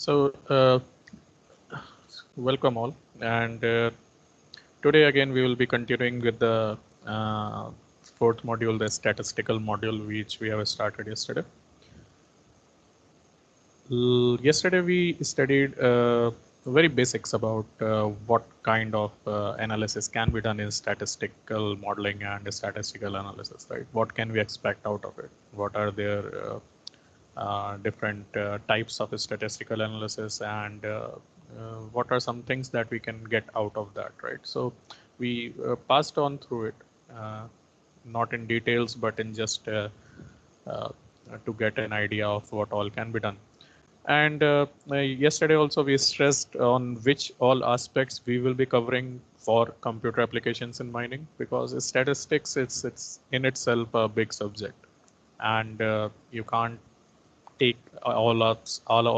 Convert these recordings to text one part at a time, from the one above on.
So, welcome all. And today again, we will be continuing with the fourth module, the statistical module, which we have started yesterday. Yesterday, we studied very basics about what kind of analysis can be done in statistical modeling and statistical analysis, right? What can we expect out of it? What are their different types of statistical analysis, and what are some things that we can get out of that, right? So we passed on through it, not in details, but in just uh, to get an idea of what all can be done. And yesterday also we stressed on which all aspects we will be covering for computer applications in mining, because statistics, it's in itself a big subject, and you can't take all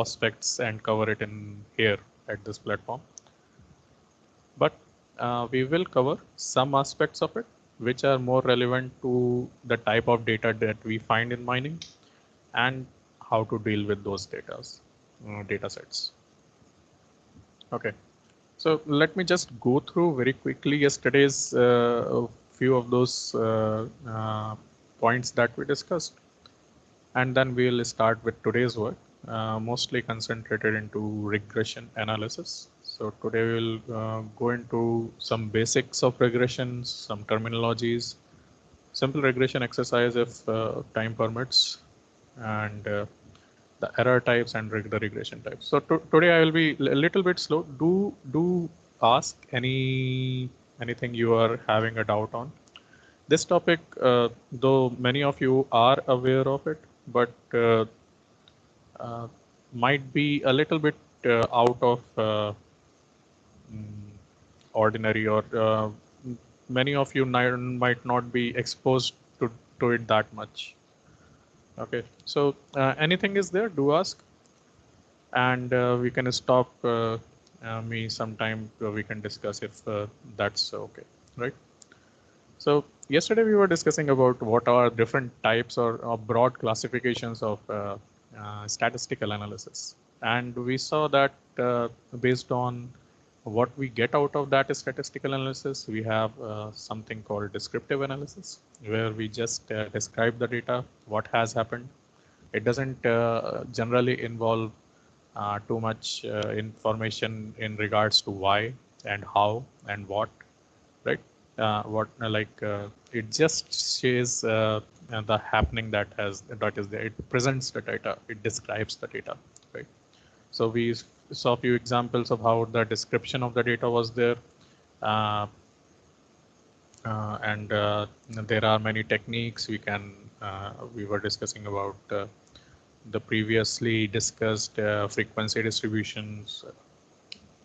aspects and cover it in here at this platform. But we will cover some aspects of it which are more relevant to the type of data that we find in mining and how to deal with those data sets. Okay, so let me just go through very quickly yesterday's few of those points that we discussed, and then we'll start with today's work, mostly concentrated into regression analysis. So today we'll go into some basics of regressions, some terminologies, simple regression exercise if time permits, and the error types and the regression types. So today I will be a little bit slow. Do ask anything you are having a doubt on this topic, though many of you are aware of it, but might be a little bit out of ordinary, or many of you might not be exposed to it that much. Okay, so anything is there, do ask, and we can stop me sometime, we can discuss if that's okay, right? So yesterday we were discussing about what are different types or broad classifications of statistical analysis. And we saw that based on what we get out of that statistical analysis, we have something called descriptive analysis, where we just describe the data, what has happened. It doesn't generally involve too much information in regards to why and how and what, right? It just says the happening that is there. It presents the data, it describes the data, right? So we saw a few examples of how the description of the data was there, uh, and there are many techniques we were discussing about the previously discussed frequency distributions,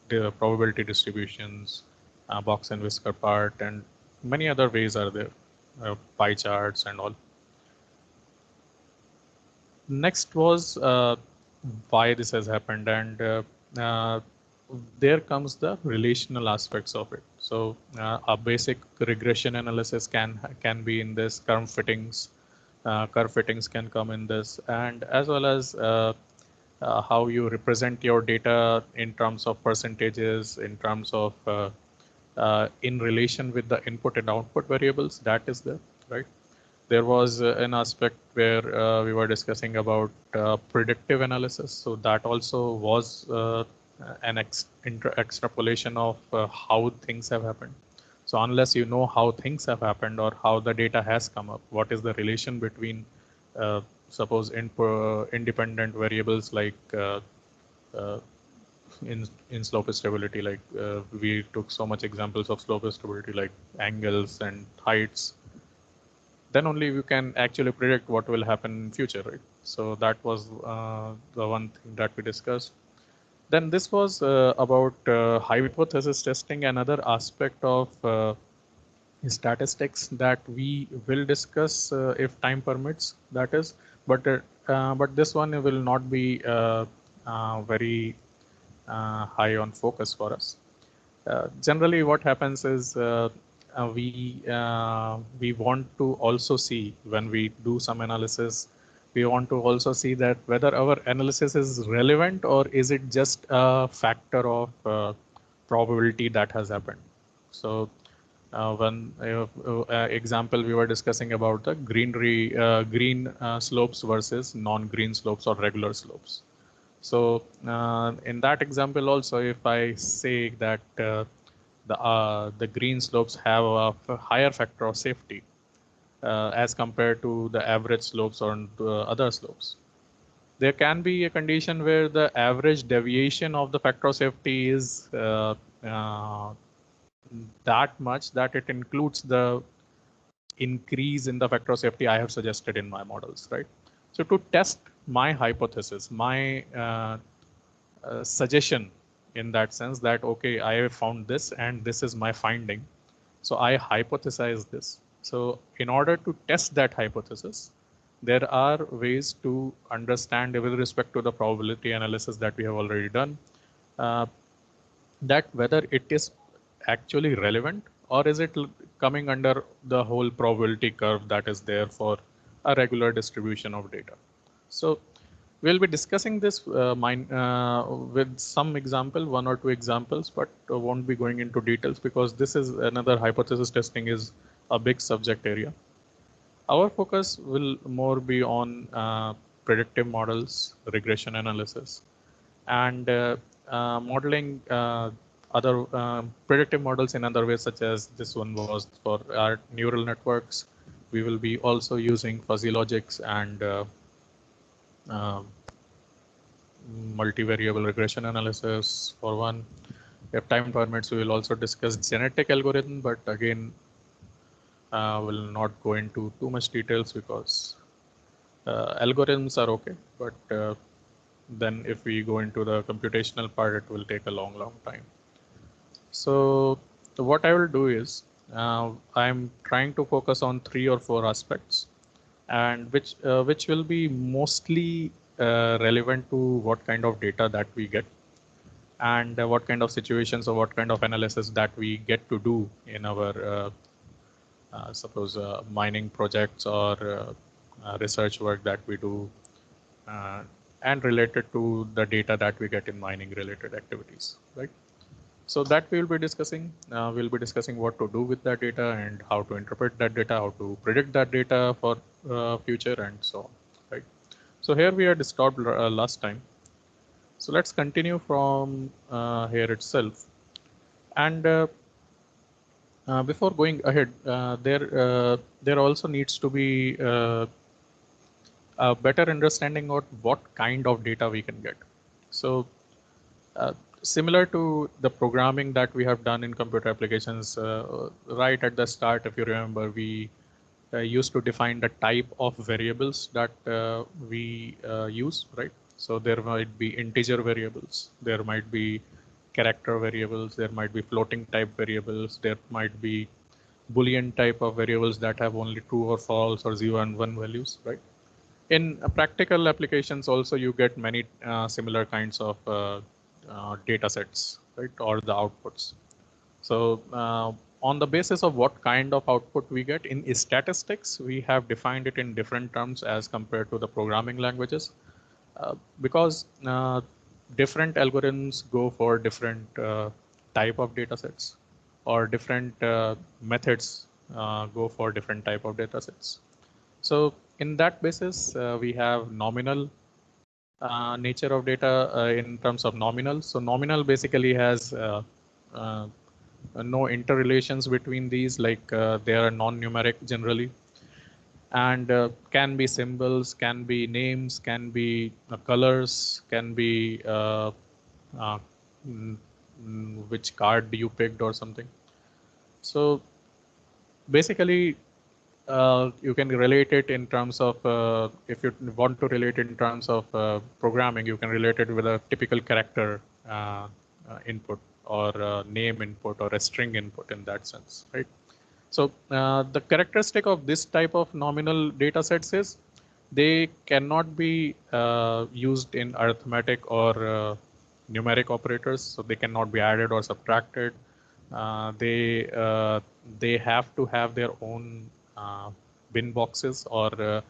the probability distributions, box and whisker part, and many other ways are there, pie charts and all. Next was why this has happened, and there comes the relational aspects of it. So a basic regression analysis can be in this. Curve fittings can come in this, and as well as how you represent your data in terms of percentages, in terms of in relation with the input and output variables, that is there, right? There was an aspect where we were discussing about predictive analysis. So that also was an extrapolation of how things have happened. So unless you know how things have happened or how the data has come up, what is the relation between, suppose, independent variables like uh, in slope stability, like we took so much examples of slope stability, like angles and heights, then only we can actually predict what will happen in future, right? So that was the one thing that we discussed. Then this was about hypothesis testing, another aspect of statistics that we will discuss if time permits, that is. But this one will not be very high on focus for us. Generally what happens is we want to also see, when we do some analysis, We want to also see that whether our analysis is relevant or is it just a factor of probability that has happened. So one example we were discussing about the green slopes versus non-green slopes or regular slopes. So in that example also, if I say that the green slopes have a higher factor of safety as compared to the average slopes or other slopes, there can be a condition where the average deviation of the factor of safety is that much that it includes the increase in the factor of safety I have suggested in my models, right? So to test my hypothesis, my suggestion in that sense that, okay, I have found this and this is my finding. So I hypothesize this. So in order to test that hypothesis, there are ways to understand with respect to the probability analysis that we have already done, uh, that whether it is actually relevant or is it coming under the whole probability curve that is there for a regular distribution of data. So we'll be discussing this with some example, one or two examples, but won't be going into details because this is another hypothesis testing is a big subject area. Our focus will more be on predictive models, regression analysis, and modeling other predictive models in other ways, such as this one was for our neural networks. We will be also using fuzzy logics and uh, multivariable regression analysis for one. If time permits, we will also discuss genetic algorithm, but again, will not go into too much details because algorithms are okay, but then if we go into the computational part, it will take a long time. So what I will do is I'm trying to focus on 3 or 4 aspects, and which will be mostly relevant to what kind of data that we get and what kind of situations or what kind of analysis that we get to do in our suppose mining projects or research work that we do and related to the data that we get in mining related activities, right? So that we will be discussing. We'll be discussing what to do with that data and how to interpret that data, how to predict that data for future and so on, right? So here we had stopped last time. So let's continue from here itself. And before going ahead, there also needs to be a better understanding of what kind of data we can get. So similar to the programming that we have done in computer applications, right at the start, if you remember, we used to define the type of variables that we use, right? So there might be integer variables, there might be character variables, there might be floating type variables, there might be Boolean type of variables that have only true or false or 0 and 1 values, right? In practical applications also, you get many similar kinds of data sets, right, or the outputs. So on the basis of what kind of output we get in statistics, we have defined it in different terms as compared to the programming languages, because different algorithms go for different type of data sets, or different methods go for different type of data sets. So in that basis, we have nominal nature of data in terms of nominal. So nominal basically has uh, no interrelations between these, like they are non-numeric generally, and can be symbols, can be names, can be colors, can be uh, which card you picked or something. So basically, you can relate it in terms of, if you want to relate it in terms of programming, you can relate it with a typical character input or name input or a string input in that sense, right? So the characteristic of this type of nominal data sets is they cannot be used in arithmetic or numeric operators, so they cannot be added or subtracted. They have to have their own bin boxes or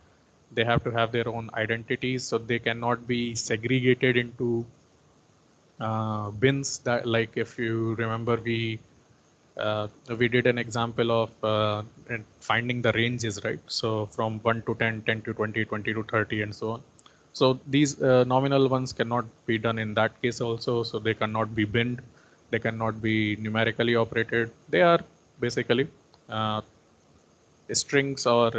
They have to have their own identities, so they cannot be segregated into bins. That, like, if you remember, we did an example of finding the ranges, right? So from 1 to 10, 10 to 20, 20 to 30, and so on. So these nominal ones cannot be done in that case also. So they cannot be binned. They cannot be numerically operated. They are basically uh, strings or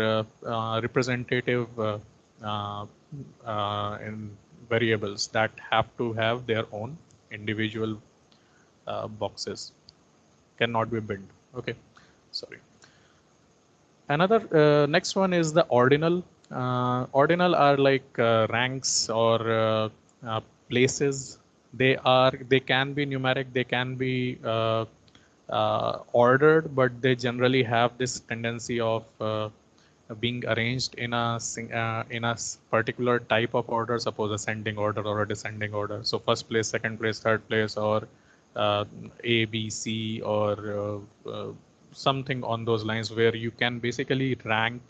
representative uh, in variables that have to have their own individual boxes, cannot be binned. Okay, sorry. Another next one is the ordinal. Ordinal are like ranks or places. They can be numeric, they can be ordered, but they generally have this tendency of being arranged in a particular type of order, suppose ascending order or a descending order. So first place, second place, third place, or A, B, C, or something on those lines, where you can basically rank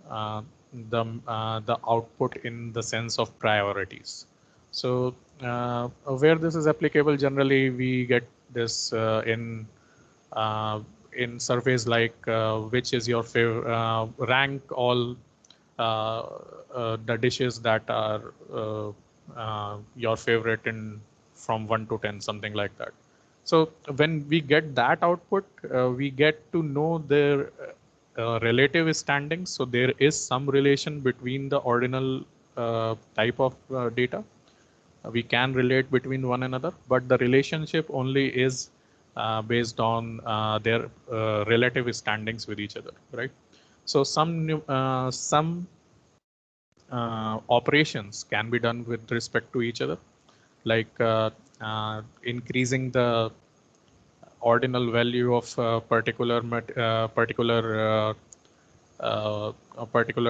uh, the output in the sense of priorities. So where this is applicable, generally we get this uh, in surveys like which is your favorite, rank all the dishes that are your favorite in from 1 to 10, something like that. So when we get that output, we get to know their relative standings. So there is some relation between the ordinal type of data. We can relate between one another, but the relationship only is based on their relative standings with each other, right? So some operations can be done with respect to each other, like increasing the ordinal value of a particular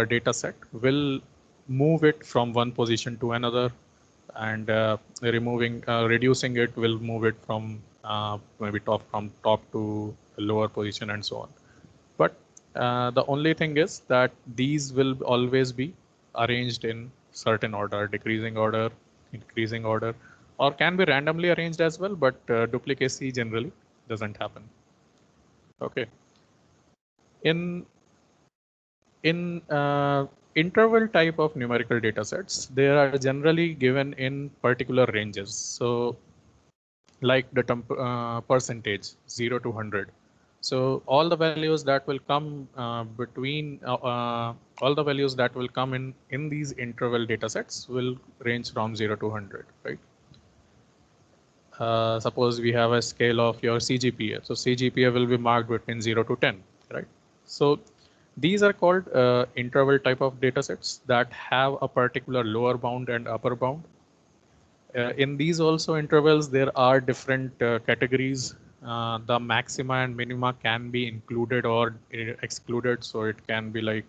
data set will move it from one position to another, and reducing it will move it from maybe from top to lower position, and so on. But the only thing is that these will always be arranged in certain order, decreasing order, increasing order, or can be randomly arranged as well, but duplicacy generally doesn't happen. Okay. In interval type of numerical data sets, they are generally given in particular ranges. So like the percentage 0 to 100. So all the values that will come all the values that will come in these interval data sets will range from 0 to 100, right? Suppose we have a scale of your CGPA. So CGPA will be marked between 0 to 10, right? So these are called interval type of data sets that have a particular lower bound and upper bound. In these also intervals, there are different categories. The maxima and minima can be included or excluded. So it can be like,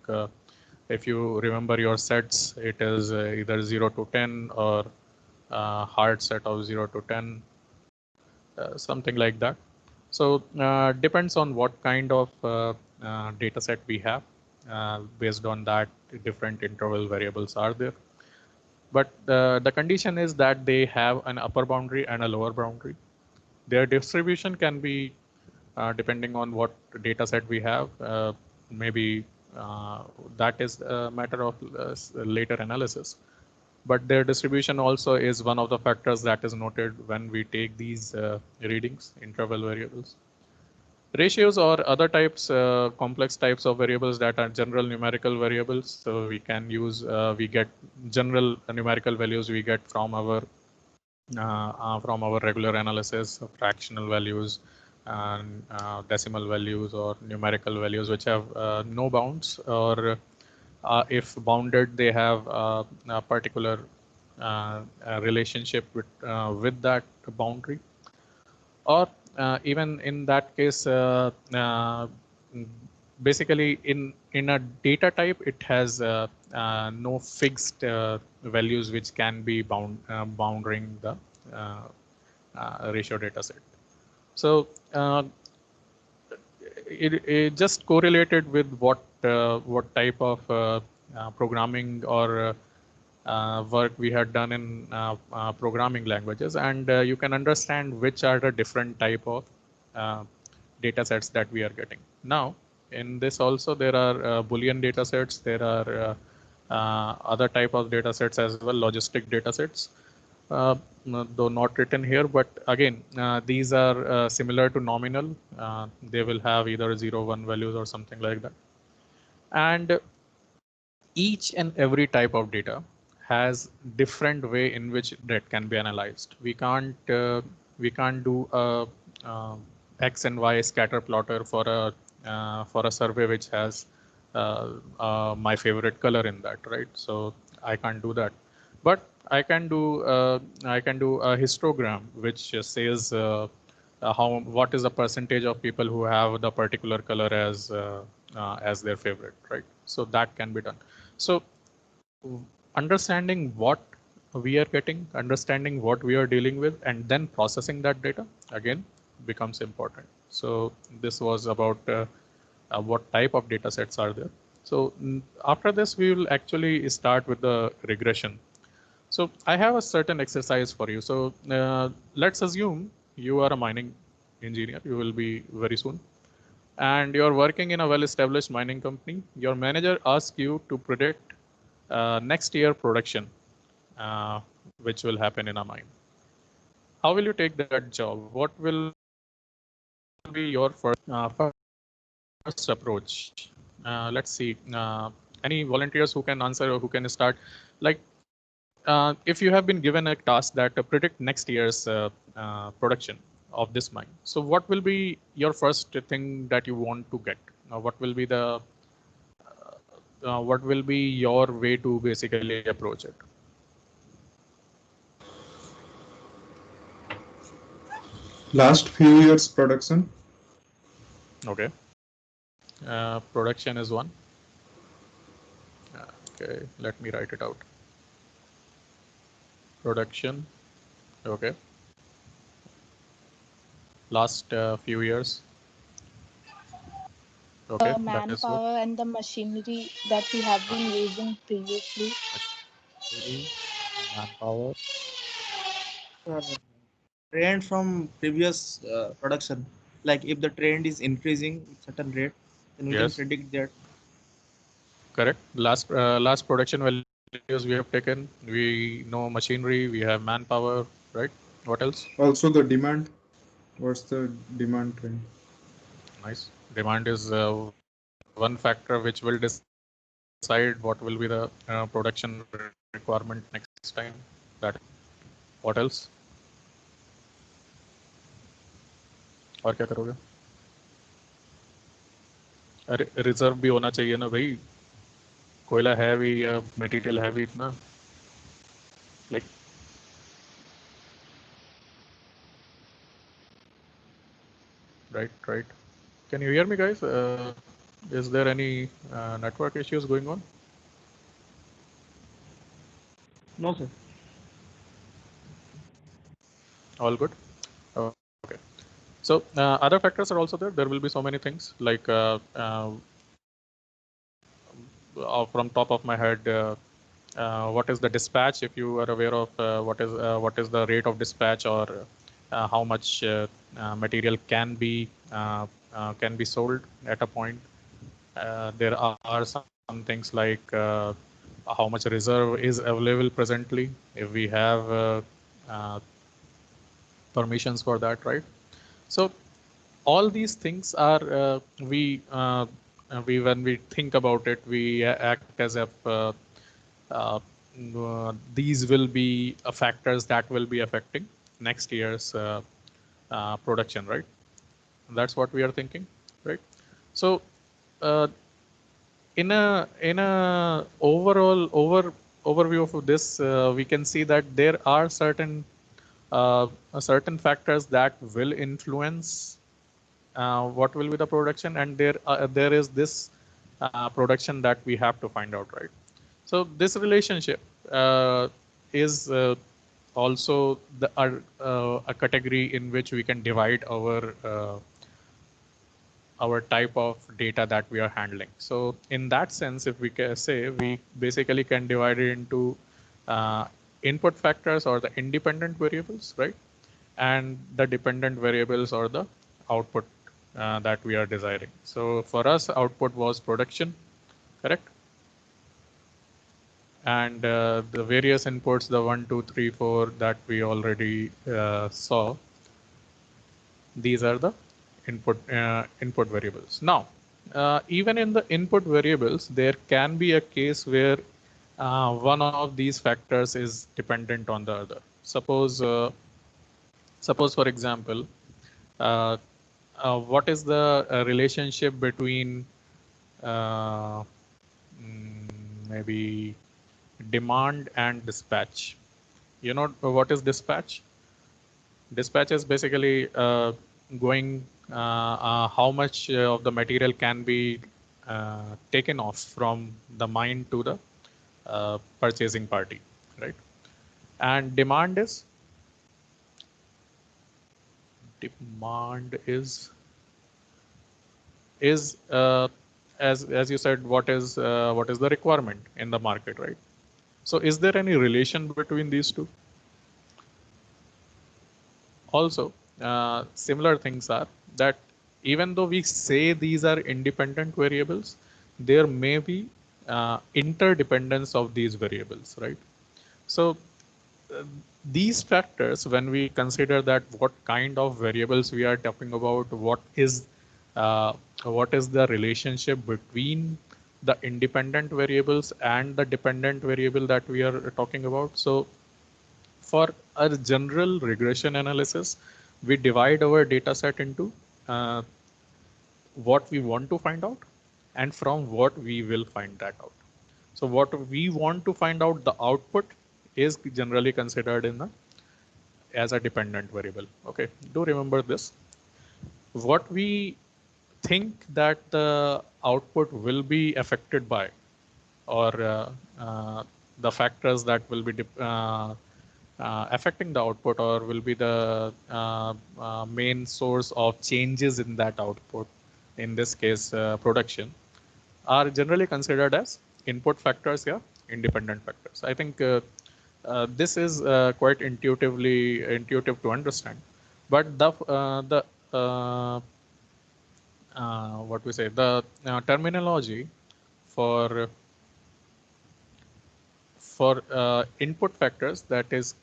if you remember your sets, it is either 0 to 10 or hard set of 0 to 10, something like that. So depends on what kind of data set we have. Based on that, different interval variables are there. But the condition is that they have an upper boundary and a lower boundary. Their distribution can be depending on what data set we have. Maybe that is a matter of later analysis. But their distribution also is one of the factors that is noted when we take these readings, interval variables. Ratios or other types, complex types of variables that are general numerical variables. So we can use, we get general numerical values we get from our regular analysis of fractional values and decimal values or numerical values which have no bounds, or if bounded, they have a particular relationship with that boundary. Or even in that case, basically in a data type, it has no fixed values which can be bounding the ratio data set. So it just correlated with what type of programming or work we had done in programming languages, and you can understand which are the different type of data sets that we are getting. Now, in this also there are Boolean data sets, there are other type of data sets as well, logistic data sets. Though not written here, but again, these are similar to nominal. They will have either 0, 1 values or something like that. And each and every type of data has different way in which that can be analyzed. We can't do a X and Y scatter plotter for a survey which has my favorite color in that, right? So I can't do that, but I can do a histogram which says what is the percentage of people who have the particular color as their favorite, right? So that can be done. So understanding what we are getting, understanding what we are dealing with, and then processing that data again becomes important. So this was about what type of data sets are there. So after this, we will actually start with the regression. So I have a certain exercise for you. So let's assume you are a mining engineer. You will be very soon. And you're working in a well-established mining company. Your manager asks you to predict next year production, which will happen in a mine. How will you take that job? What will be your first approach? Let's see. Any volunteers who can answer or who can start? Like, if you have been given a task that predict next year's production of this mine, so what will be your first thing that you want to get? What will be your way to basically approach it? Last few years production. Okay. Production is one. Okay, let me write it out. Production. Okay. Last few years. Okay, The that is good. manpower and the machinery that we have been using previously. Machinery, manpower. uh, Trend from previous production. Like if the trend is increasing with certain rate, then we can Yes, predict that. correct. Last production values we have taken. We know machinery. We have manpower. Right. What else? Also the demand. What's the demand trend? Nice. Demand is one factor which will decide what will be the production requirement next time. That. What else? और क्या करोगे? अरे reserve भी होना चाहिए ना भाई. कोयला है भी या मटेरियल है भी इतना. Like, right. Can you hear me, guys? Is there any network issues going on? No, sir. All good. Okay. So other factors are also there. There will be so many things like from top of my head, what is the dispatch? If you are aware of what is the rate of dispatch, or how much material can be sold at a point. There are some things like how much reserve is available presently, if we have permissions for that, right? So all these things are we when we think about it, we act as if these will be factors that will be affecting next year's production, right? That's what we are thinking, right? So uh, in a overview of this, we can see that there are certain factors that will influence what will be the production, and there is this production that we have to find out, right? So this relationship is also a category in which we can divide our our type of data that we are handling. So in that sense, if we can say, we basically can divide it into input factors or the independent variables, right? And the dependent variables or the output that we are desiring. So for us, output was production, correct? And the various inputs, the 1, 2, 3, 4 that we already saw, these are the input variables. Now, even in the input variables, there can be a case where one of these factors is dependent on the other. Suppose for example, uh, what is the relationship between uh, maybe demand and dispatch? You know what is dispatch? Dispatch is basically going how much of the material can be taken off from the mine to the purchasing party, right? And demand is as you said, what is the requirement in the market, right? So is there any relation between these two? Also, similar things are that even though we say these are independent variables, there may be interdependence of these variables, right? So uh, these factors, when we consider that what kind of variables we are talking about, uh, what is the relationship between the independent variables and the dependent variable that we are talking about. So for a general regression analysis, we divide our data set into uh, what we want to find out and from what we will find that out. So what we want to find out, the output, is generally considered in the as a dependent variable. Okay, do remember this. What we think that the output will be affected by, or the factors that will be affecting the output, or will be the main source of changes in that output, in this case production, are generally considered as input factors, yeah, independent factors. I think this is quite intuitive to understand. But what we say, the terminology for input factors that is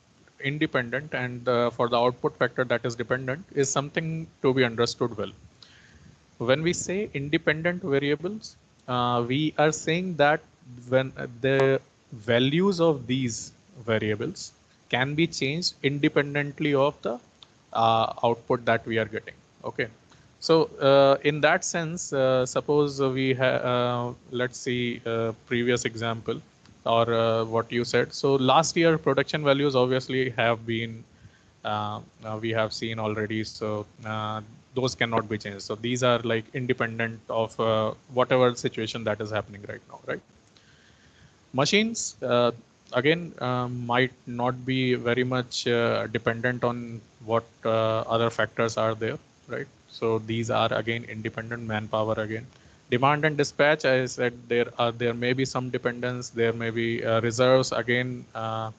independent, and for the output factor that is dependent, is something to be understood well. When we say independent variables, we are saying that when the values of these variables can be changed independently of the output that we are getting. Okay. So in that sense, suppose we have, let's see previous example, or what you said. So last year production values obviously have been we have seen already. So those cannot be changed. So these are like independent of whatever situation that is happening right now, right? Machines, again, might not be very much dependent on what other factors are there, right? So these are again independent. Manpower again. Demand and dispatch, I said there may be some dependence. There may be reserves again. Will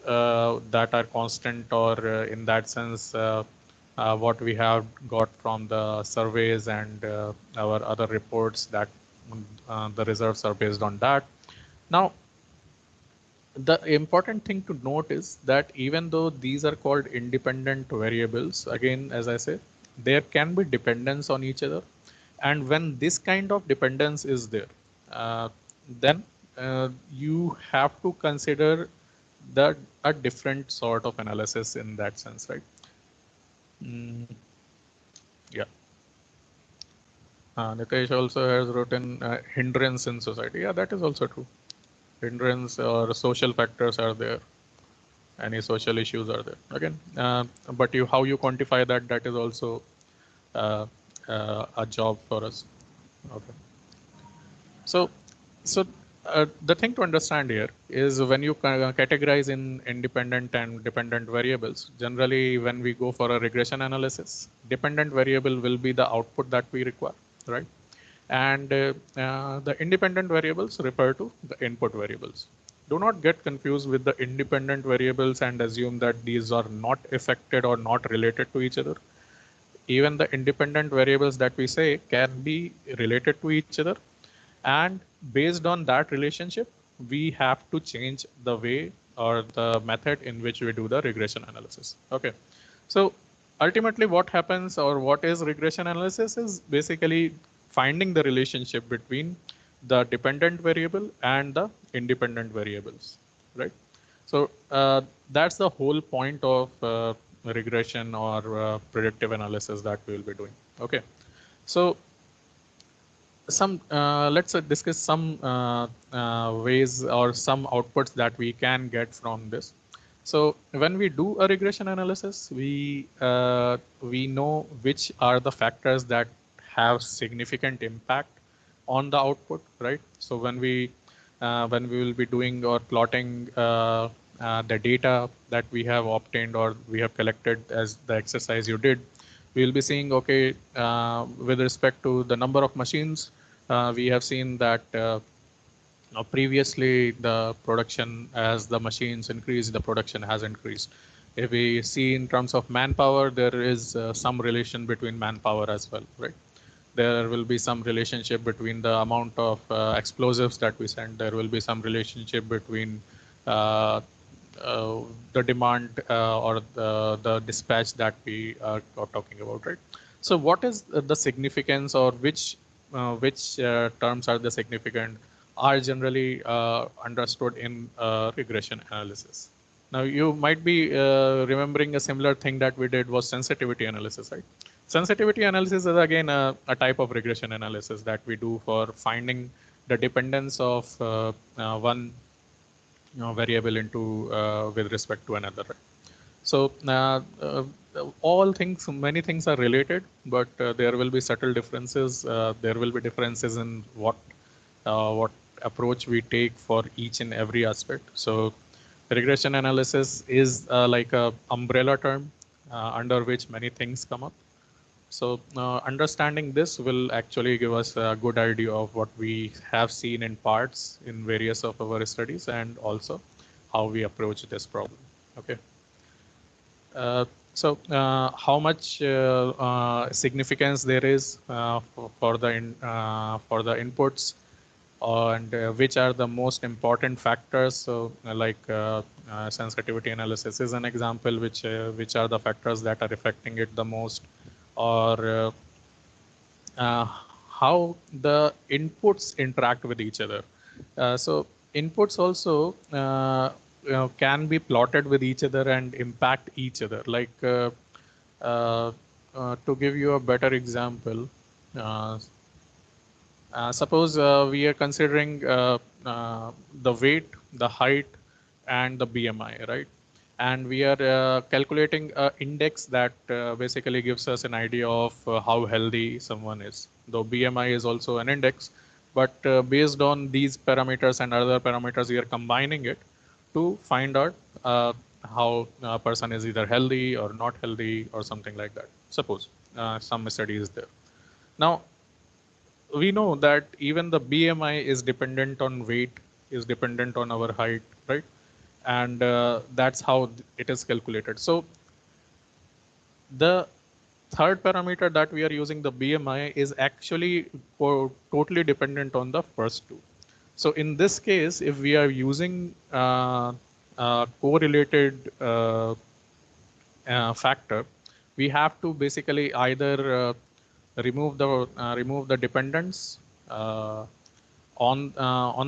that are constant, or in that sense what we have got from the surveys and our other reports, that the reserves are based on that. Now the important thing to note is that even though these are called independent variables, again, as I say, there can be dependence on each other. And when this kind of dependence is there, then you have to consider that a different sort of analysis in that sense, right? Mm, yeah. Nitesh also has written hindrance in society. Yeah, that is also true. Hindrance or social factors are there. Any social issues are there again, but how you quantify that, that is also uh, a job for us. Okay. So The thing to understand here is when you categorize in independent and dependent variables, generally when we go for a regression analysis, dependent variable will be the output that we require, right? And the independent variables refer to the input variables. Do not get confused with the independent variables and assume that these are not affected or not related to each other. Even the independent variables that we say can be related to each other, and based on that relationship we have to change the way or the method in which we do the regression analysis. Okay, so ultimately what happens or what is regression analysis is basically finding the relationship between the dependent variable and the independent variables, right? So that's the whole point of regression or predictive analysis that we will be doing. Okay, so some let's discuss some ways or some outputs that we can get from this. So when we do a regression analysis, we know which are the factors that have significant impact on the output, right? So when we will be doing or plotting the data that we have obtained or we have collected as the exercise you did, we will be seeing, okay, with respect to the number of machines, we have seen that previously the production, as the machines increase, the production has increased. If we see in terms of manpower, there is some relation between manpower as well, right? There will be some relationship between the amount of explosives that we send. There will be some relationship between uh, uh, the demand or the dispatch that we are talking about, right? So what is the significance, or which terms are the significant, are generally understood in regression analysis. Now you might be remembering a similar thing that we did was sensitivity analysis, right? Sensitivity analysis is again a type of regression analysis that we do for finding the dependence of one variable into with respect to another. Right? So all things, many things are related, but there will be subtle differences. There will be differences in what approach we take for each and every aspect. So regression analysis is like a umbrella term under which many things come up. So understanding this will actually give us a good idea of what we have seen in parts in various of our studies, and also how we approach this problem. Okay. So how much significance there is for the inputs, and which are the most important factors. So sensitivity analysis is an example, which are the factors that are affecting it the most, or uh, how the inputs interact with each other. So inputs also can be plotted with each other and impact each other. Like uh, to give you a better example, uh, suppose we are considering the weight, the height, and the BMI, right? And we are calculating an index that basically gives us an idea of how healthy someone is. Though BMI is also an index, but based on these parameters and other parameters, we are combining it to find out how a person is either healthy or not healthy or something like that. Suppose some study is there. Now, we know that even the BMI is dependent on weight, is dependent on our height, right? And that's how it is calculated. So the third parameter that we are using, the BMI, is actually totally dependent on the first two. So in this case, if we are using correlated factor, we have to basically either remove the dependence uh, on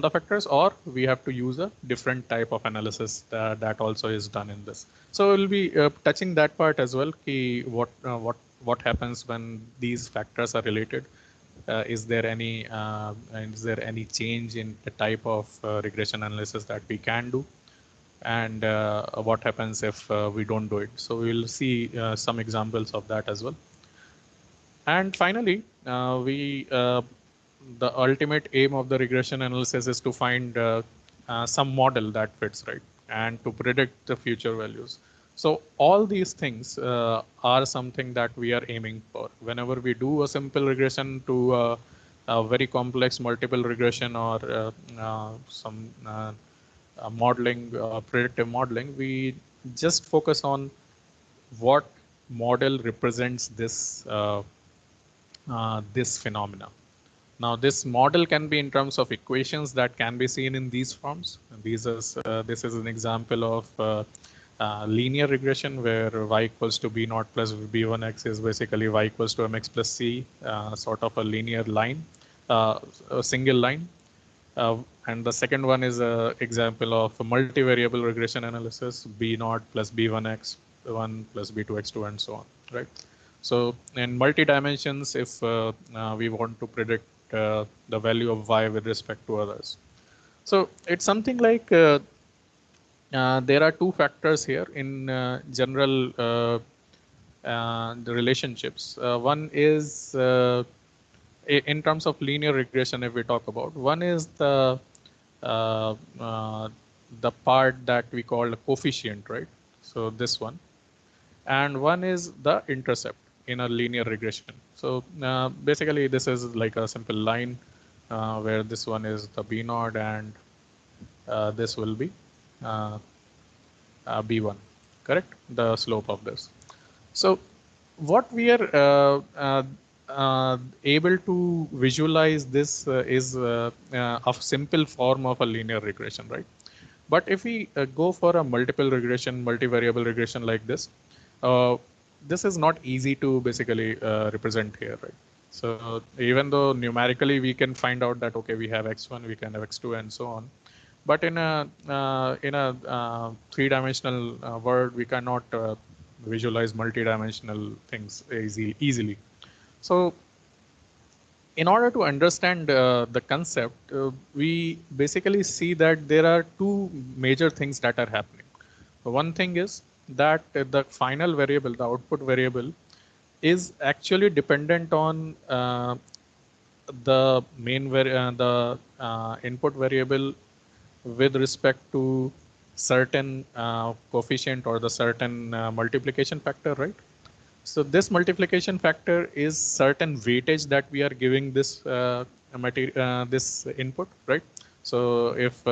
the factors, or we have to use a different type of analysis that also is done in this. So we'll be touching that part as well. Ki what happens when these factors are related? Is there any change in the type of regression analysis that we can do? And what happens if we don't do it? So we'll see some examples of that as well. And finally, the ultimate aim of the regression analysis is to find some model that fits, right, and to predict the future values. So all these things are something that we are aiming for. Whenever we do a simple regression to a very complex multiple regression or some modeling, predictive modeling, we just focus on what model represents this phenomena. Now, this model can be in terms of equations that can be seen in these forms. This is an example of linear regression where y equals to b naught plus b1x is basically y equals to mx plus c, sort of a linear line, a single line. And the second one is an example of a multivariable regression analysis, b naught plus b1x1 plus b2x2 and so on, right? So in multi-dimensions, if we want to predict the value of y with respect to others. So it's something like there are two factors here in general the relationships. One is in terms of linear regression, if we talk about, one is uh, uh, the part that we call a coefficient, right? So this one, and one is the intercept in a linear regression. So basically, this is like a simple line where this one is the b naught and this will be uh, b1, correct? The slope of this. So what we are able to visualize this is a simple form of a linear regression, right? But if we go for a multiple regression, multivariable regression like this is not easy to basically represent here, right? So even though numerically we can find out that, okay, we have x1, we can have x2 and so on. But in a three-dimensional world, we cannot visualize multi-dimensional things easily. So in order to understand the concept, we basically see that there are two major things that are happening. One thing is that the final variable, the output variable, is actually dependent on the input variable with respect to certain coefficient or the certain multiplication factor, right? So this multiplication factor is certain weightage that we are giving this this input, right? So if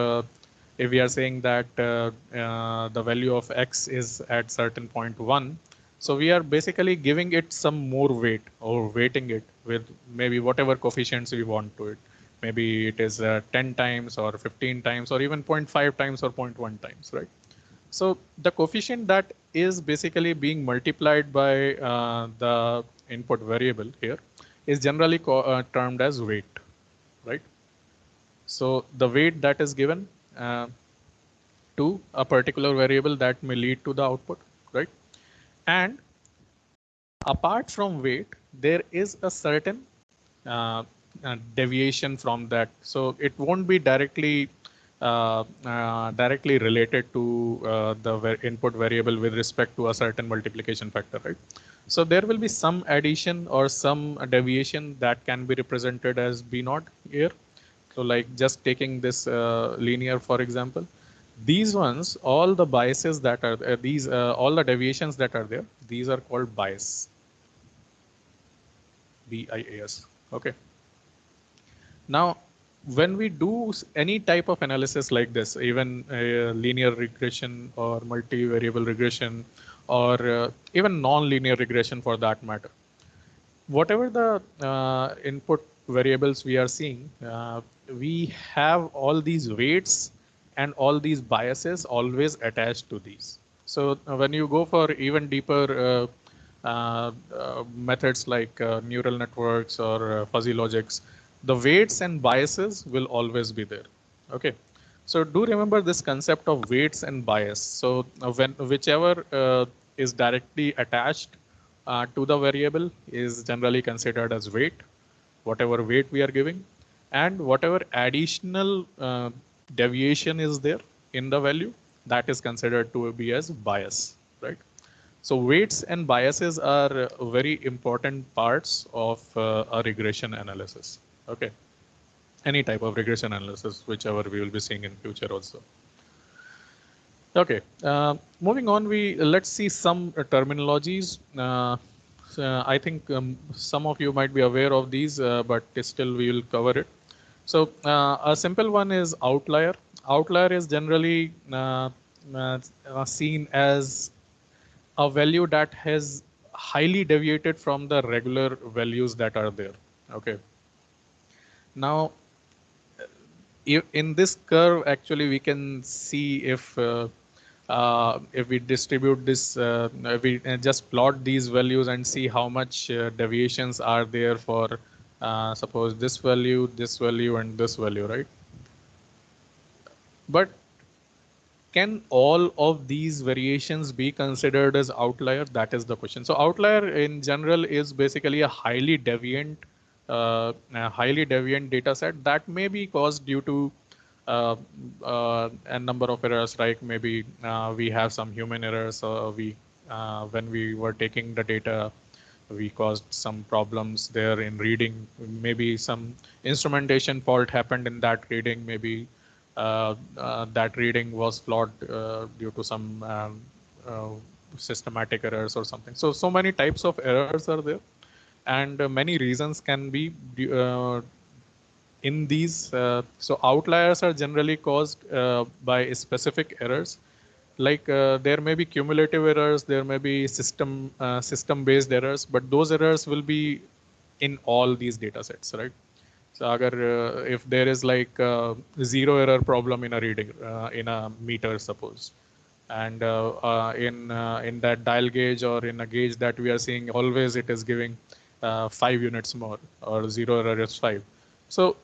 we are saying that the value of x is at certain point 1, so we are basically giving it some more weight or weighting it with maybe whatever coefficients we want to it. Maybe it is 10 times or 15 times or even 0.5 times or 0.1 times, right? So the coefficient that is basically being multiplied by the input variable here is generally termed as weight, right? So the weight that is given to a particular variable that may lead to the output, right? And apart from weight, there is a certain deviation from that. So it won't be directly related to the input variable with respect to a certain multiplication factor, right? So there will be some addition or some deviation that can be represented as b naught here. So like just taking this linear, for example, these ones, all the biases that are all the deviations that are there, these are called bias. BIAS. Okay. Now, when we do any type of analysis like this, even linear regression or multivariable regression, or even non-linear regression for that matter, whatever the input variables we are seeing, we have all these weights and all these biases always attached to these. So when you go for even deeper methods like neural networks or fuzzy logics, the weights and biases will always be there. Okay. So do remember this concept of weights and bias. So whichever is directly attached to the variable is generally considered as weight, whatever weight we are giving, and whatever additional deviation is there in the value, that is considered to be as bias, right? So weights and biases are very important parts of a regression analysis. Okay. any type of regression analysis, whichever we will be seeing in future also. Okay, moving on, let's see some terminologies. I think some of you might be aware of these, but still we will cover it. So a simple one is outlier. Outlier is generally seen as a value that has highly deviated from the regular values that are there. Okay. Now, in this curve, actually, we can see if we distribute this, if we just plot these values and see how much deviations are there for, suppose this value, and this value, right? But can all of these variations be considered as outlier? That is the question. So outlier in general is basically a highly deviant data set that may be caused due to a number of errors, like maybe we have some human errors. When we were taking the data, we caused some problems there in reading. Maybe some instrumentation fault happened in that reading. Maybe that reading was flawed due to some uh, systematic errors or something. So many types of errors are there, and many reasons can be in these. So outliers are generally caused by specific errors. Like there may be cumulative errors, there may be system-based errors, but those errors will be in all these data sets, right? So if there is like zero error problem in a reading in a meter, suppose, and in that dial gauge or in a gauge that we are seeing, always it is giving 5 units more, or zero error is 5. So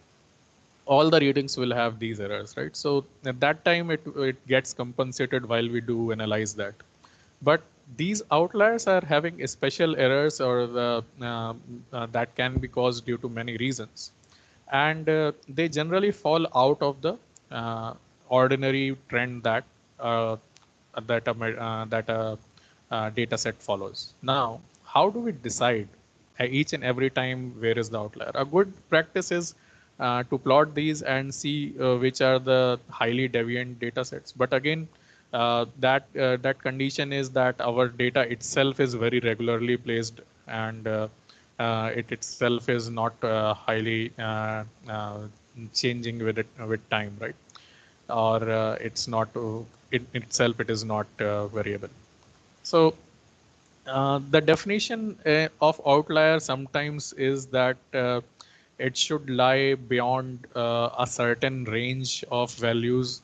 all the readings will have these errors, right? So at that time, it gets compensated while we do analyze that. But these outliers are having special errors, or that can be caused due to many reasons, and they generally fall out of the ordinary trend that a data set follows. Now, how do we decide each and every time where is the outlier? A good practice is to plot these and see which are the highly deviant data sets. But again, that condition is that our data itself is very regularly placed, and it itself is not highly changing with time, right? Or it's not it itself, it is not variable. So the definition of outlier sometimes is that it should lie beyond a certain range of values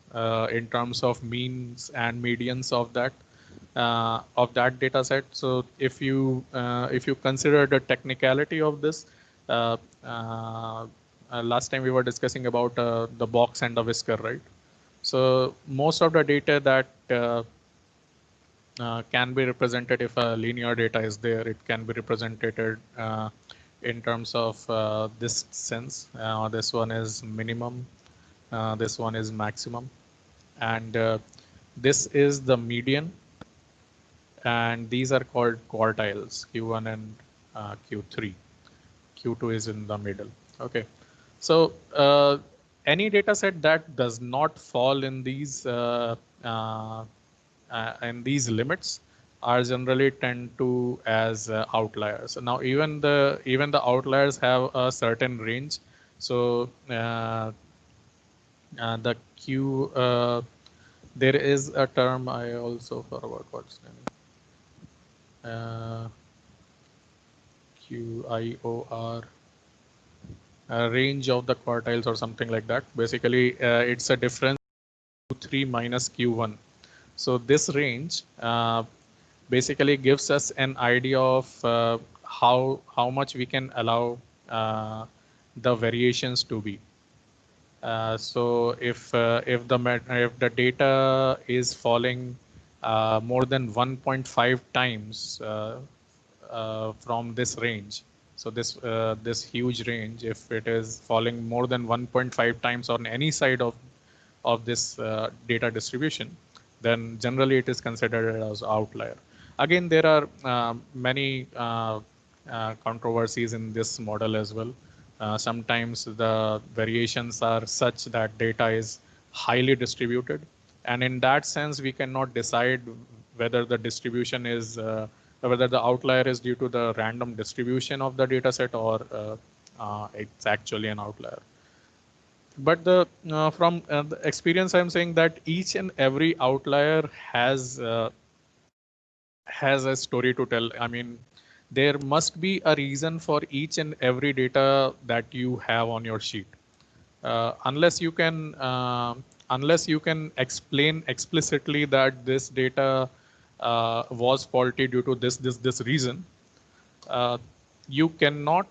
in terms of means and medians of that data set. So if you consider the technicality of this, uh, uh, last time we were discussing about the box and the whisker, right? So most of the data that can be represented, if a linear data is there, it can be represented in terms of this sense. This one is minimum, this one is maximum, and this is the median, and these are called quartiles, Q1 and Q3. Q2 is in the middle. Okay, so any data set that does not fall in these limits are generally tend to as outliers. Now, even the outliers have a certain range. So the Q there is a term, I also forgot what's the name. QIOR, range of the quartiles or something like that. Basically, it's a difference Q3 minus Q1. So this range basically gives us an idea of how much we can allow the variations to be. So if the data is falling more than 1.5 times from this range, so this huge range, if it is falling more than 1.5 times on any side of this data distribution, then generally it is considered as outlier. Again, there are many controversies in this model as well. Sometimes the variations are such that data is highly distributed. And in that sense, we cannot decide whether the distribution is, whether the outlier is due to the random distribution of the data set or it's actually an outlier. But from the experience, I'm saying that each and every outlier has a story to tell. I mean, there must be a reason for each and every data that you have on your sheet. Unless you can explain explicitly that this data was faulty due to this reason, uh, you cannot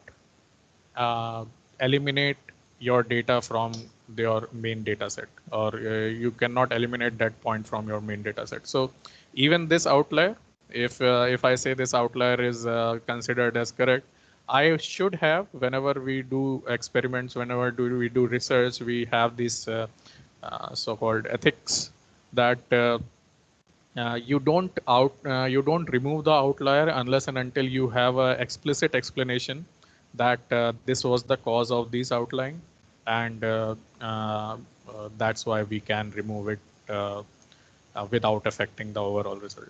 uh, eliminate your data from your main data set, or you cannot eliminate that point from your main data set. So even this outlier, if I say this outlier is considered as correct, I should have, whenever we do experiments, whenever we do research, we have these so-called ethics that you don't remove the outlier unless and until you have a explicit explanation that this was the cause of this outlying, and that's why we can remove it without affecting the overall result.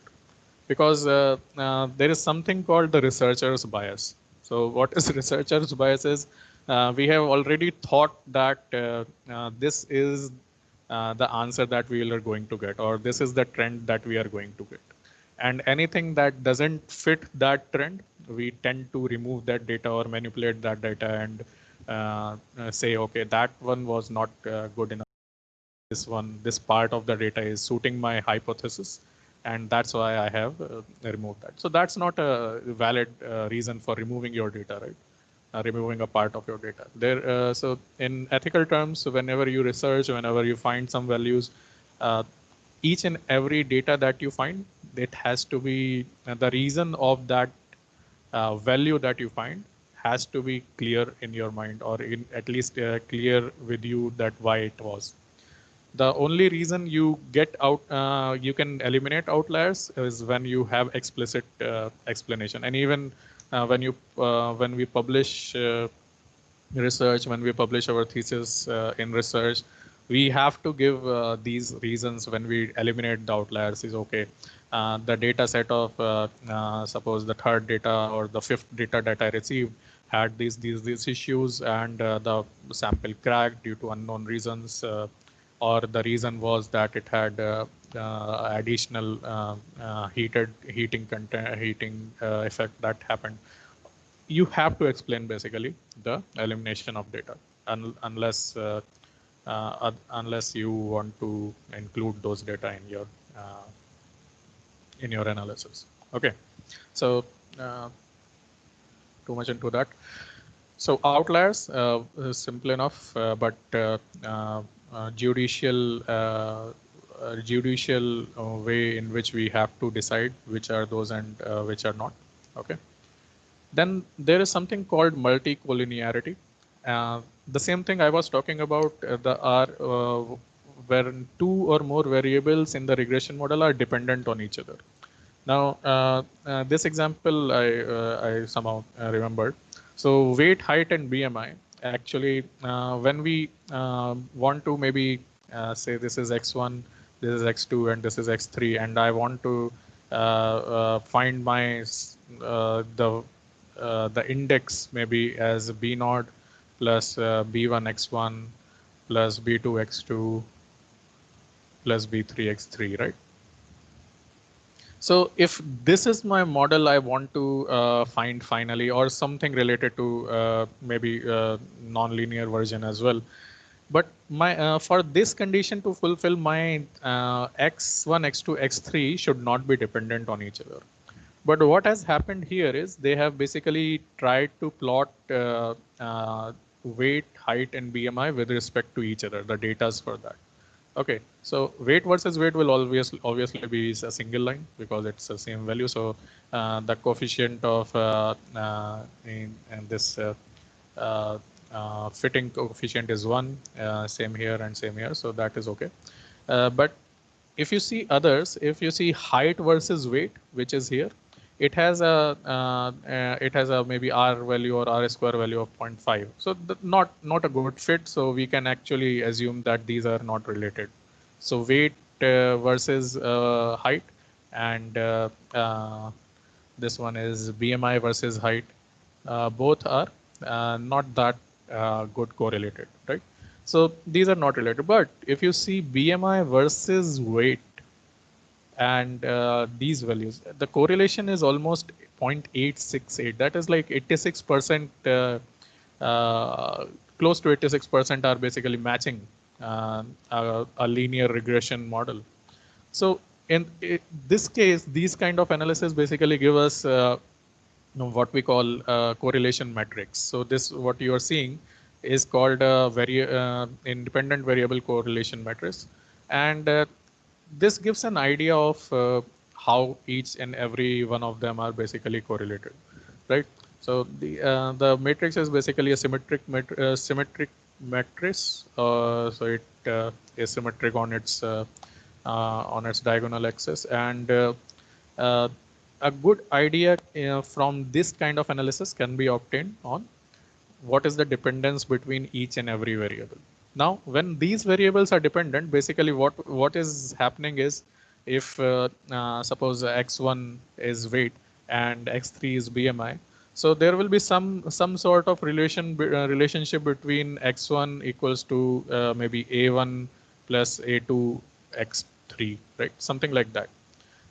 Because there is something called the researcher's bias. So what is researcher's bias is, we have already thought that this is the answer that we are going to get, or this is the trend that we are going to get. And anything that doesn't fit that trend, we tend to remove that data or manipulate that data and say, okay, that one was not good enough. This part of the data is suiting my hypothesis, and that's why I have removed that. So that's not a valid reason for removing your data, right? Removing a part of your data. So in ethical terms, whenever you research, whenever you find some values, uh, each and every data that you find, it has to be the reason of that value that you find has to be clear in your mind, or at least clear with you that why it was. The only reason you get out, you can eliminate outliers is when you have explicit explanation. And even when we publish research, when we publish our thesis in research, we have to give these reasons when we eliminate the outliers. Is okay, the data set of suppose the third data or the fifth data that I received had these issues, and the sample cracked due to unknown reasons, or the reason was that it had additional heating effect that happened. You have to explain basically the elimination of data, unless you want to include those data in your analysis. Okay, so too much into that. So outliers, is simple enough, but judicial way in which we have to decide which are those and which are not. Okay. Then there is something called multi-collinearity. The same thing I was talking about, where two or more variables in the regression model are dependent on each other. Now, this example I somehow remembered. So weight, height, and BMI. Actually, when we want to maybe say this is X1, this is X2, and this is X3, and I want to find my the index maybe as B0 plus B1 X1 plus B2 X2 plus B3 X3, right? So if this is my model I want to find finally, or something related to maybe non-linear version as well. But my for this condition to fulfill, my X1, X2, X3 should not be dependent on each other. But what has happened here is they have basically tried to plot weight, height, and BMI with respect to each other, the datas for that. Okay, so weight versus weight will obviously be a single line because it's the same value. So the coefficient of in this fitting coefficient is 1, same here and same here. So that is okay. But if you see others, if you see height versus weight, which is here, it has a maybe R value or R square value of 0.5. So not a good fit. So we can actually assume that these are not related. So weight versus height, and this one is BMI versus height. Both are not that good correlated, right? So these are not related. But if you see BMI versus weight and these values, the correlation is almost 0.868. That is like 86%, close to 86% are basically matching a linear regression model. So in this case, these kind of analysis basically give us what we call correlation metrics. So this, what you are seeing, is called independent variable correlation matrix, and this gives an idea of how each and every one of them are basically correlated, right? So the matrix is basically a symmetric matrix. So it is symmetric on its diagonal axis, and uh, a good idea from this kind of analysis can be obtained on what is the dependence between each and every variable. Now, when these variables are dependent, basically what is happening is, if suppose x1 is weight and x3 is BMI, so there will be some sort of relationship between x1 equals to maybe a1 plus a2 x3, right? Something like that.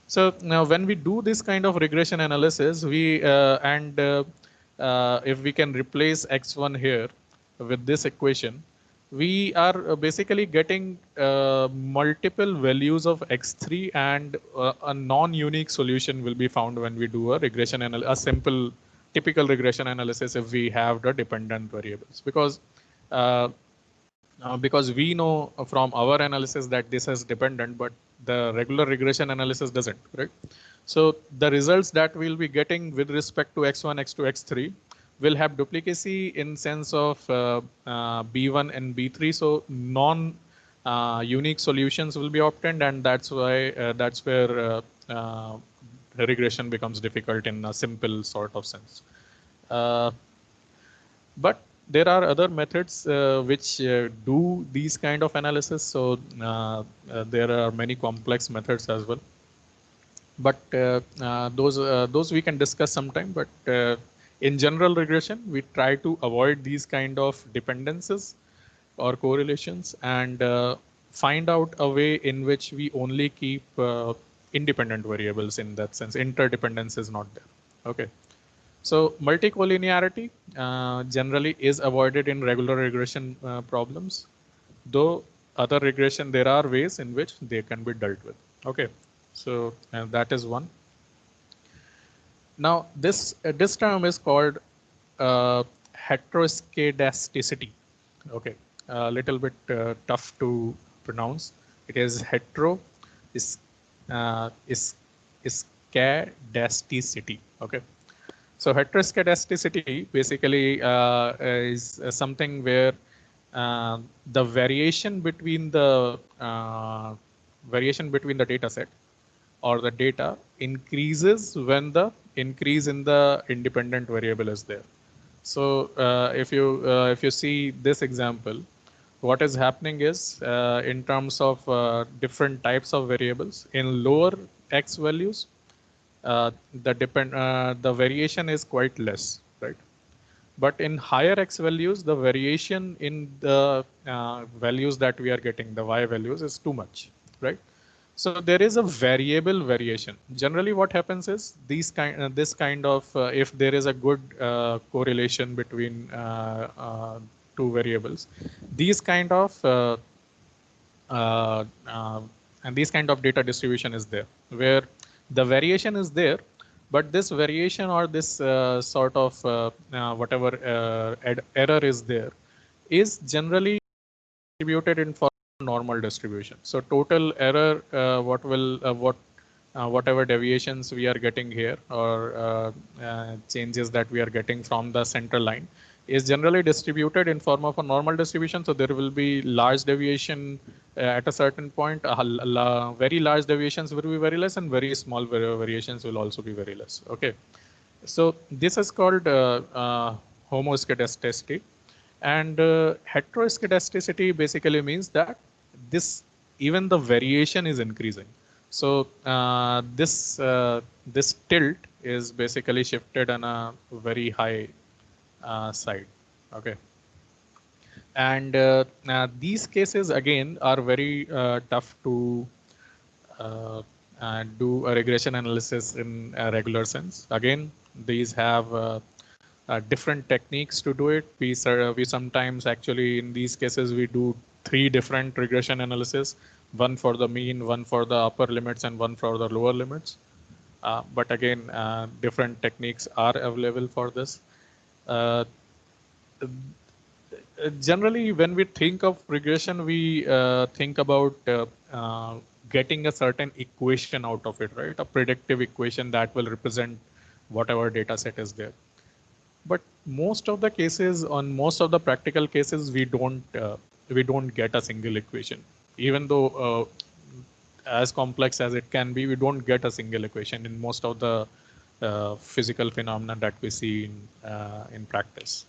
So now when we do this kind of regression analysis, if we can replace x1 here with this equation, we are basically getting multiple values of x3, and a non-unique solution will be found when we do a simple typical regression analysis if we have the dependent variables, because we know from our analysis that this is dependent, but the regular regression analysis doesn't, right? So the results that we'll be getting with respect to x1, x2, x3 will have duplicacy in sense of B1 and B3. So non-unique solutions will be obtained, and that's where regression becomes difficult in a simple sort of sense. But there are other methods which do these kind of analysis. So there are many complex methods as well. But those we can discuss sometime. But in general regression, we try to avoid these kind of dependencies or correlations, and find out a way in which we only keep independent variables. In that sense, interdependence is not there. Okay. So multicollinearity generally is avoided in regular regression problems, though other regression, there are ways in which they can be dealt with. Okay, so that is one. Now this term is called heteroscedasticity. Okay, a little bit tough to pronounce. It is scedasticity. Okay. So heteroscedasticity basically is something where the variation between the data set or the data increases when the increase in the independent variable is there. So if you see this example, what is happening is in terms of different types of variables, in lower x values, the variation is quite less, right? But in higher x values, the variation in the values that we are getting, the y values, is too much, right? So there is a variable variation. Generally, what happens is this kind of if there is a good correlation between two variables, these kind of and these kind of data distribution is there, where the variation is there, but this variation or this sort of whatever error is there is generally distributed in form of normal distribution. So total error, whatever deviations we are getting here, or changes that we are getting from the center line, is generally distributed in form of a normal distribution. So there will be large deviation at a certain point, very large deviations will be very less, and very small variations will also be very less. Okay, so this is called homoscedasticity, and heteroscedasticity basically means that this even the variation is increasing. So this tilt is basically shifted on a very high side. Okay, and these cases again are very tough to do a regression analysis in a regular sense. Again, these have different techniques to do it. We sometimes actually in these cases we do 3 different regression analysis, one for the mean, one for the upper limits, and one for the lower limits. But again, different techniques are available for this. Generally, when we think of regression, we think about getting a certain equation out of it, right? A predictive equation that will represent whatever data set is there. But most of the cases, on most of the practical cases, we don't get a single equation. Even though as complex as it can be, we don't get a single equation in most of the physical phenomena that we see in practice.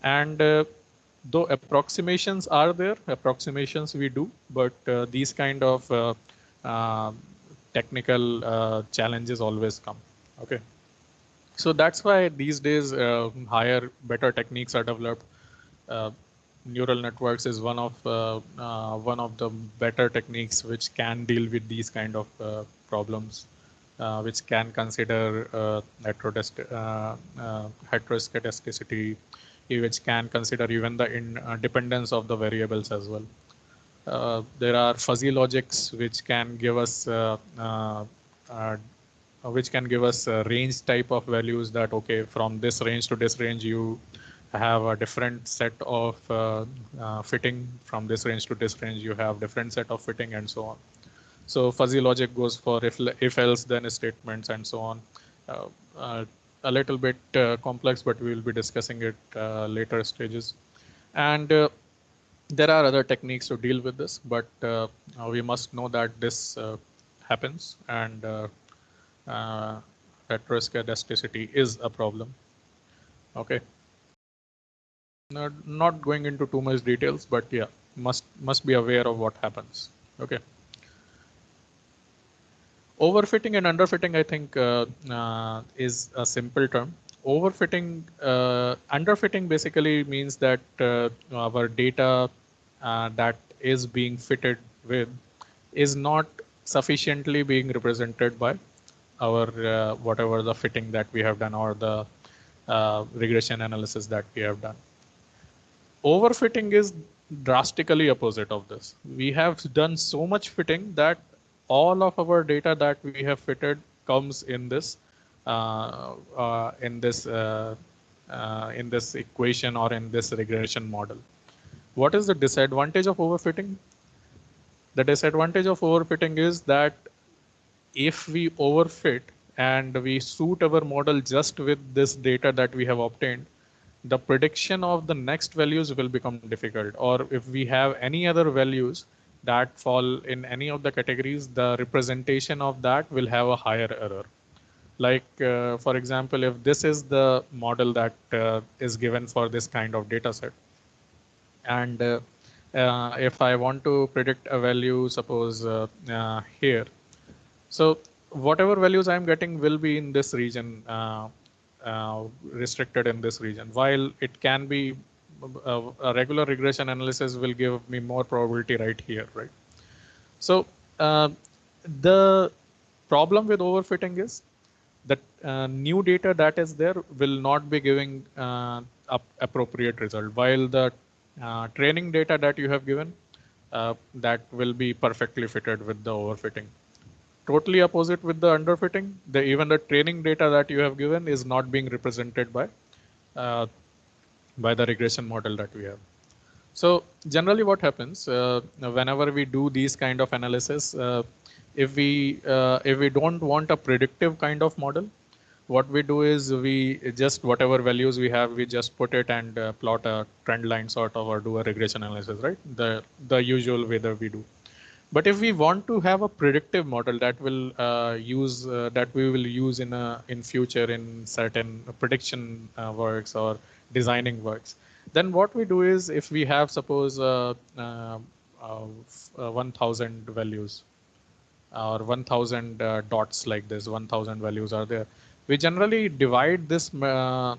And though approximations are there, approximations we do, but these kind of technical challenges always come. Okay, so that's why these days higher, better techniques are developed. Neural networks is one of the better techniques which can deal with these kind of problems, which can consider heteroscedasticity, which can consider even the dependence of the variables as well. There are fuzzy logics which can give us range type of values, that okay, from this range to this range you have a different set of fitting, from this range to this range you have different set of fitting, and so on. So fuzzy logic goes for if else then statements and so on. A little bit complex, but we will be discussing it later stages. And there are other techniques to deal with this, but we must know that this happens, and heteroscedasticity is a problem. Okay. Not going into too much details, but yeah, must be aware of what happens. Okay. Overfitting and underfitting, I think, is a simple term. Underfitting basically means that our data that is being fitted with is not sufficiently being represented by our whatever the fitting that we have done, or the regression analysis that we have done. Overfitting is drastically opposite of this. We have done so much fitting that all of our data that we have fitted comes in this equation or in this regression model. What is the disadvantage of overfitting? The disadvantage of overfitting is that if we overfit and we suit our model just with this data that we have obtained, the prediction of the next values will become difficult. Or if we have any other values that fall in any of the categories, the representation of that will have a higher error. Like, for example, if this is the model that is given for this kind of data set, and if I want to predict a value, suppose here, so whatever values I'm getting will be in this region, restricted in this region, while it can be a regular regression analysis will give me more probability right here, right? So the problem with overfitting is that new data that is there will not be giving appropriate result, while the training data that you have given that will be perfectly fitted with the overfitting. Totally opposite with the underfitting. Even the training data that you have given is not being represented by the regression model that we have. So generally what happens whenever we do these kind of analysis, if we don't want a predictive kind of model, what we do is we just whatever values we have, we just put it and plot a trend line sort of, or do a regression analysis, right? The usual way that we do. But if we want to have a predictive model that will that we will use in future in certain prediction works or designing works, then what we do is, if we have suppose 1000 values or 1000 dots like this, 1000 values are there. We generally divide this data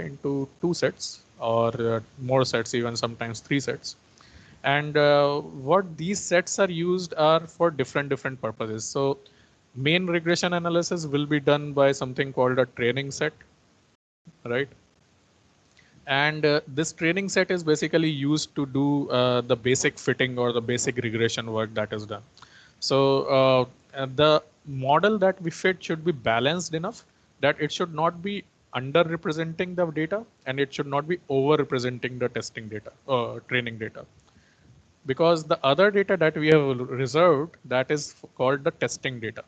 into two sets or more sets, even sometimes three sets. And what these sets are used are for different purposes. So main regression analysis will be done by something called a training set, right? And this training set is basically used to do the basic fitting or the basic regression work that is done. So the model that we fit should be balanced enough that it should not be under representing the data and it should not be over representing the testing data or training data. Because the other data that we have reserved, that is called the testing data.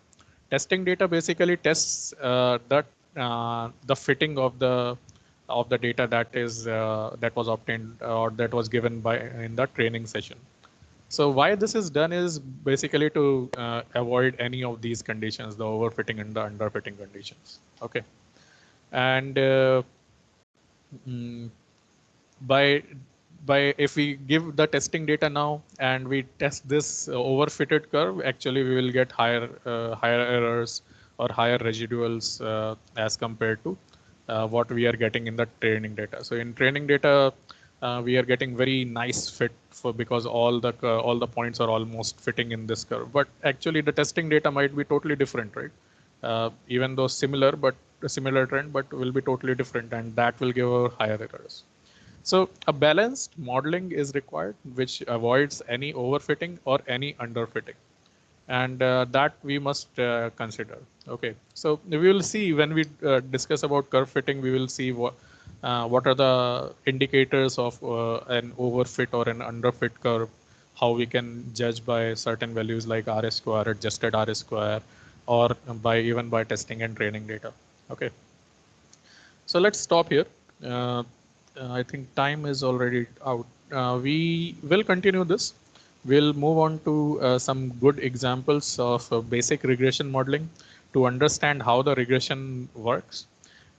Testing data basically tests the fitting of the data that was obtained or that was given by in the training session. So why this is done is basically to avoid any of these conditions, the overfitting and the underfitting conditions. Okay, and by if we give the testing data now and we test this overfitted curve, actually we will get higher errors or higher residuals as compared to what we are getting in the training data. So in training data, we are getting very nice fit because all the points are almost fitting in this curve. But actually the testing data might be totally different, right? Even though similar, but a similar trend, but will be totally different, and that will give higher errors. So a balanced modeling is required, which avoids any overfitting or any underfitting, and that we must consider. Okay, so we will see when we discuss about curve fitting, we will see what are the indicators of an overfit or an underfit curve, how we can judge by certain values like RS square, adjusted RS square, or even by testing and training data. Okay, so let's stop here. I think time is already out. We will continue this. We'll move on to some good examples of basic regression modeling to understand how the regression works.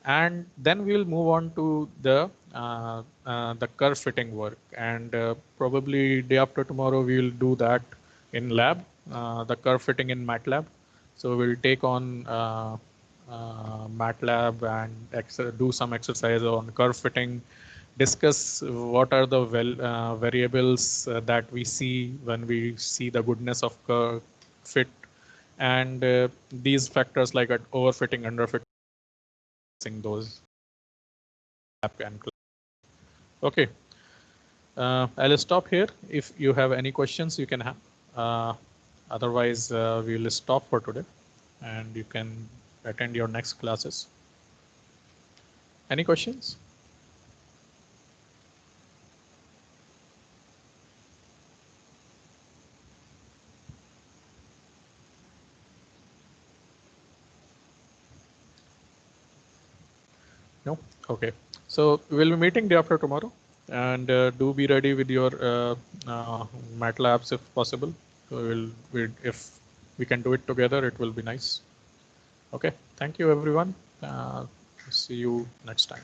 And then we'll move on to the curve fitting work. And probably day after tomorrow, we will do that in lab, the curve fitting in MATLAB. So we'll take on MATLAB and do some exercise on curve fitting, discuss what are the variables that we see when we see the goodness of curve fit, and these factors like overfitting, underfitting, those. Okay, I'll stop here. If you have any questions, you can have. Otherwise, we will stop for today, and you can attend your next classes. Any questions? No? Okay. So we'll be meeting day after tomorrow, and do be ready with your MATLABs if possible. So if we can do it together, it will be nice. Okay. Thank you, everyone. See you next time.